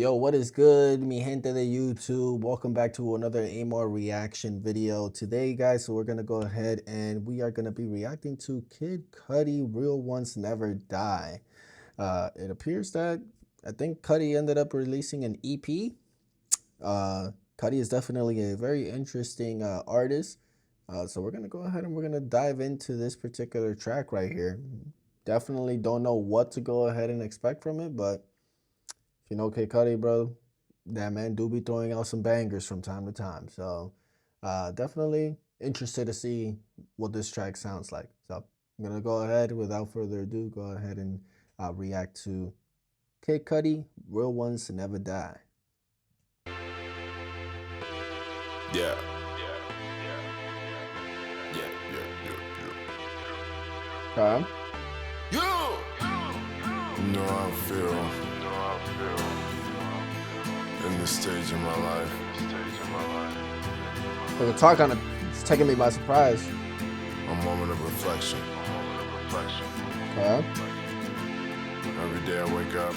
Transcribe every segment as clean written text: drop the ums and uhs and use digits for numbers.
Yo, what is good? Mi gente de YouTube. Welcome back to another Amar reaction video. Today, guys, so we're gonna go ahead and we are gonna be reacting to Kid Cudi, Real Ones Never Die. It appears that I think Cudi ended up releasing an EP. Cudi is definitely a very interesting artist. So we're gonna go ahead and we're gonna dive into this particular track right here. Definitely don't know what to go ahead and expect from it, but you know Kid Cudi, bro, that man do be throwing out some bangers from time to time. So definitely interested to see what this track sounds like. So I'm gonna go ahead, without further ado, go ahead and react to Kid Cudi, Real Ones Never Die. Yeah. Okay. You know how I feel in this stage of my life. So the talk on it's taking me by surprise. A moment of reflection. Okay. Every day I wake up,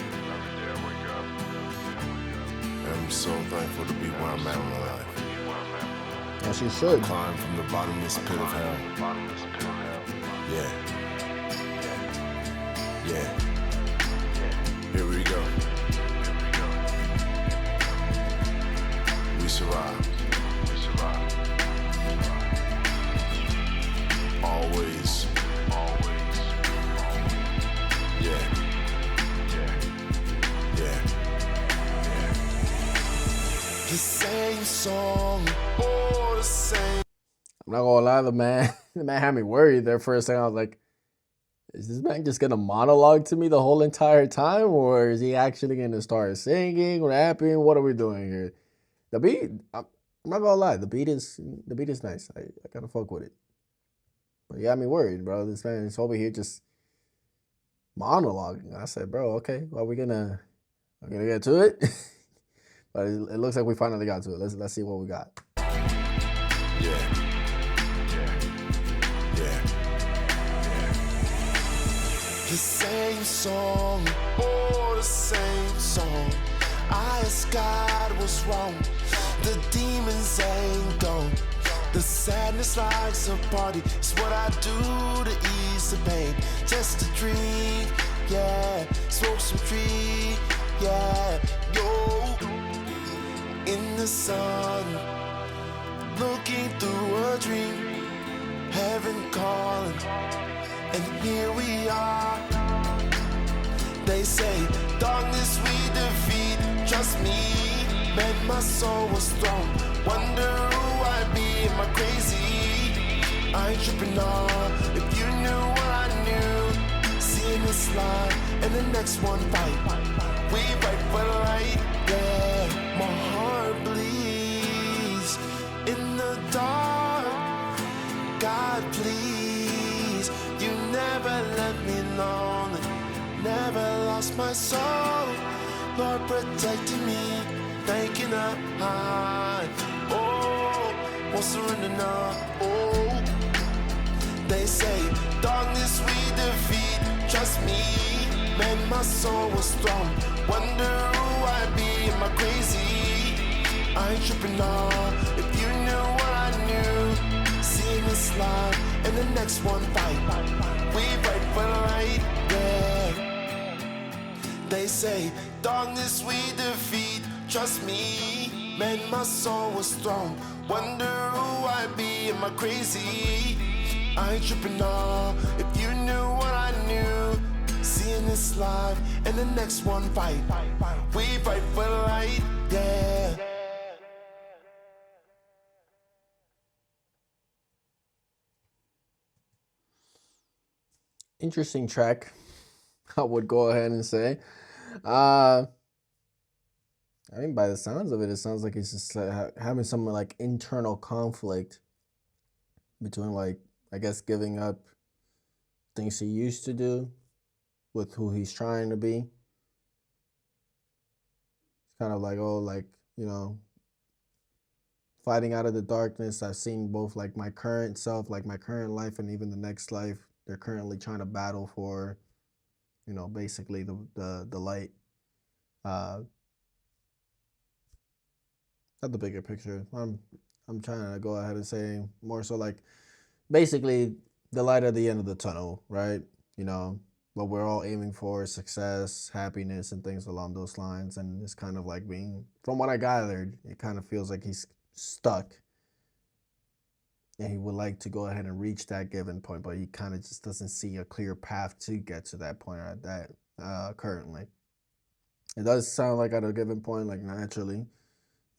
I'm so thankful to be where I'm at in my life. As you should. Climb from the bottomless pit of hell. Yeah. Here we go. We survive. Always. Yeah. The same song, or the same. I'm not gonna lie, the man had me worried there for a second. I was like, is this man just gonna monologue to me the whole entire time, or is he actually gonna start singing, rapping? What are we doing here? The beat, I'm not gonna lie, the beat is nice. I kind of fuck with it, but yeah, me worried, bro. This man is over here just monologuing. I said, bro, okay, well, we're gonna get to it, but it looks like we finally got to it. Let's see what we got. Yeah. The same song, or the same song. I asked God what's wrong. The demons ain't gone. The sadness likes a party. It's what I do to ease the pain. Just a dream, yeah. Smoke some tree, yeah. Yo, in the sun, looking through a dream. Heaven calling, and here we are. They say, darkness we defeat. Trust me, man, my soul was thrown. Wonder who I be, am I crazy? I ain't tripping on. If you knew what I knew, seeing this line and the next one fight. We fight for light, yeah. My heart bleeds in the dark. God, please, you never let me lonely. Never lost my soul. Lord protecting me, thanking up high. Oh, won't surrender now. Oh, they say darkness we defeat. Trust me, man, my soul was thrown. Wonder who I be, am I crazy? I ain't tripping on. If you knew what I knew, seeing this life and the next one fight. We fight for the light, yeah. They say, darkness we defeat. Trust me, man, my soul was thrown. Wonder who I be, am I crazy? I ain't tripping on. If you knew what I knew, seeing this life and the next one fight. We fight for the light, yeah. Interesting track, I would go ahead and say. I mean, by the sounds of it, it sounds like he's just having some like internal conflict between, like, I guess, giving up things he used to do with who he's trying to be. It's kind of like, oh, like, you know, fighting out of the darkness. I've seen both, like, my current self, like my current life, and even the next life. They're currently trying to battle for, you know, basically the light. at the bigger picture. I'm trying to go ahead and say more so like basically the light at the end of the tunnel, right? You know, what we're all aiming for, success, happiness, and things along those lines. And it's kind of like being, from what I gathered, it kind of feels like he's stuck and he would like to go ahead and reach that given point, but he kind of just doesn't see a clear path to get to that point at that currently. It does sound like at a given point, like naturally,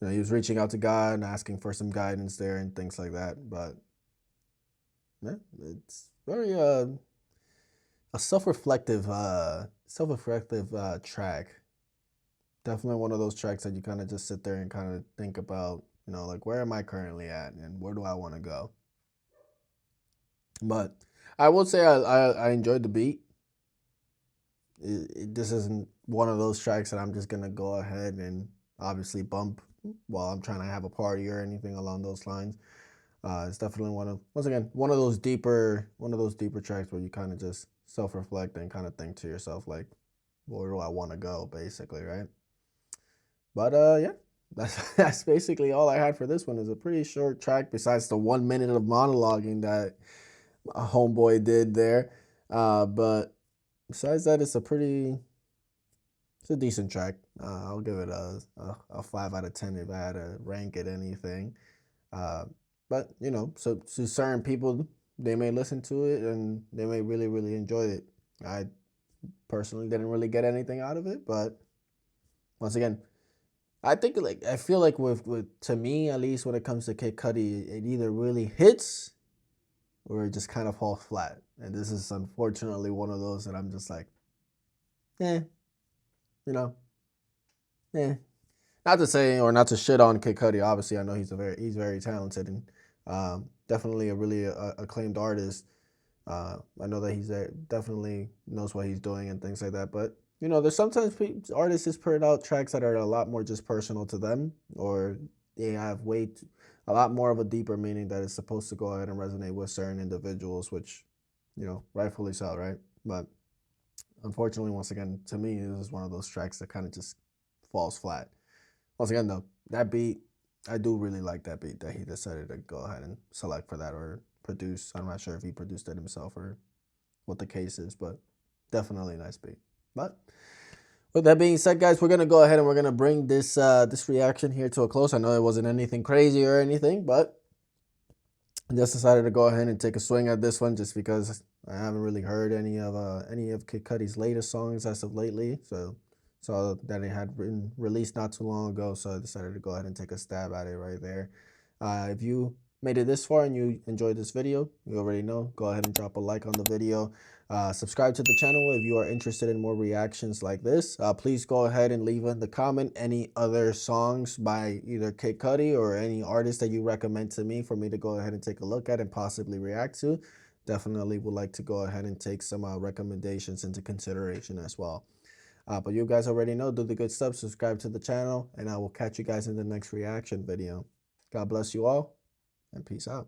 he was reaching out to God and asking for some guidance there and things like that. But yeah, it's very a self-reflective track. Definitely one of those tracks that you kind of just sit there and kind of think about, like where am I currently at and where do I want to go? But I will say I enjoyed the beat. This isn't one of those tracks that I'm just gonna go ahead and obviously bump while I'm trying to have a party or anything along those lines. It's definitely one of those deeper tracks where you kind of just self-reflect and kind of think to yourself like, where do I want to go, basically, right? But yeah, that's basically all I had for this one. Is a pretty short track besides the 1 minute of monologuing that a homeboy did there. But besides that, it's a decent track. I'll give it a 5 out of 10 if I had to rank it anything. Uh, but so to certain people, they may listen to it and they may really really enjoy it. I personally didn't really get anything out of it, but once again, I feel like with to me at least when it comes to Kid Cudi, it either really hits or it just kind of falls flat. And this is unfortunately one of those that I'm just like, eh, you know, eh. Not to say or not to shit on Kid Cudi. Obviously, I know he's very talented and definitely a really acclaimed artist. I know that he's definitely knows what he's doing and things like that. But there's sometimes artists just put out tracks that are a lot more just personal to them, or they have a lot more of a deeper meaning that is supposed to go ahead and resonate with certain individuals, which rightfully so, right? But unfortunately, once again, to me, this is one of those tracks that kind of just falls flat. Once again, though, that beat, I do really like that beat that he decided to go ahead and select for that or produce. I'm not sure if he produced it himself or what the case is, but definitely a nice beat. But with that being said, guys, we're gonna go ahead and we're gonna bring this reaction here to a close. I know it wasn't anything crazy or anything, but I just decided to go ahead and take a swing at this one just because I haven't really heard any of Kid Cudi's latest songs as of lately. So saw that it had been released not too long ago, so I decided to go ahead and take a stab at it right there. If you made it this far and you enjoyed this video, you already know, go ahead and drop a like on the video. Subscribe to the channel if you are interested in more reactions like this. Please go ahead and leave in the comment any other songs by either Kid Cudi or any artist that you recommend to me for me to go ahead and take a look at and possibly react to. Definitely would like to go ahead and take some recommendations into consideration as well. But you guys already know, do the good stuff, subscribe to the channel, and I will catch you guys in the next reaction video. God bless you all, and peace out.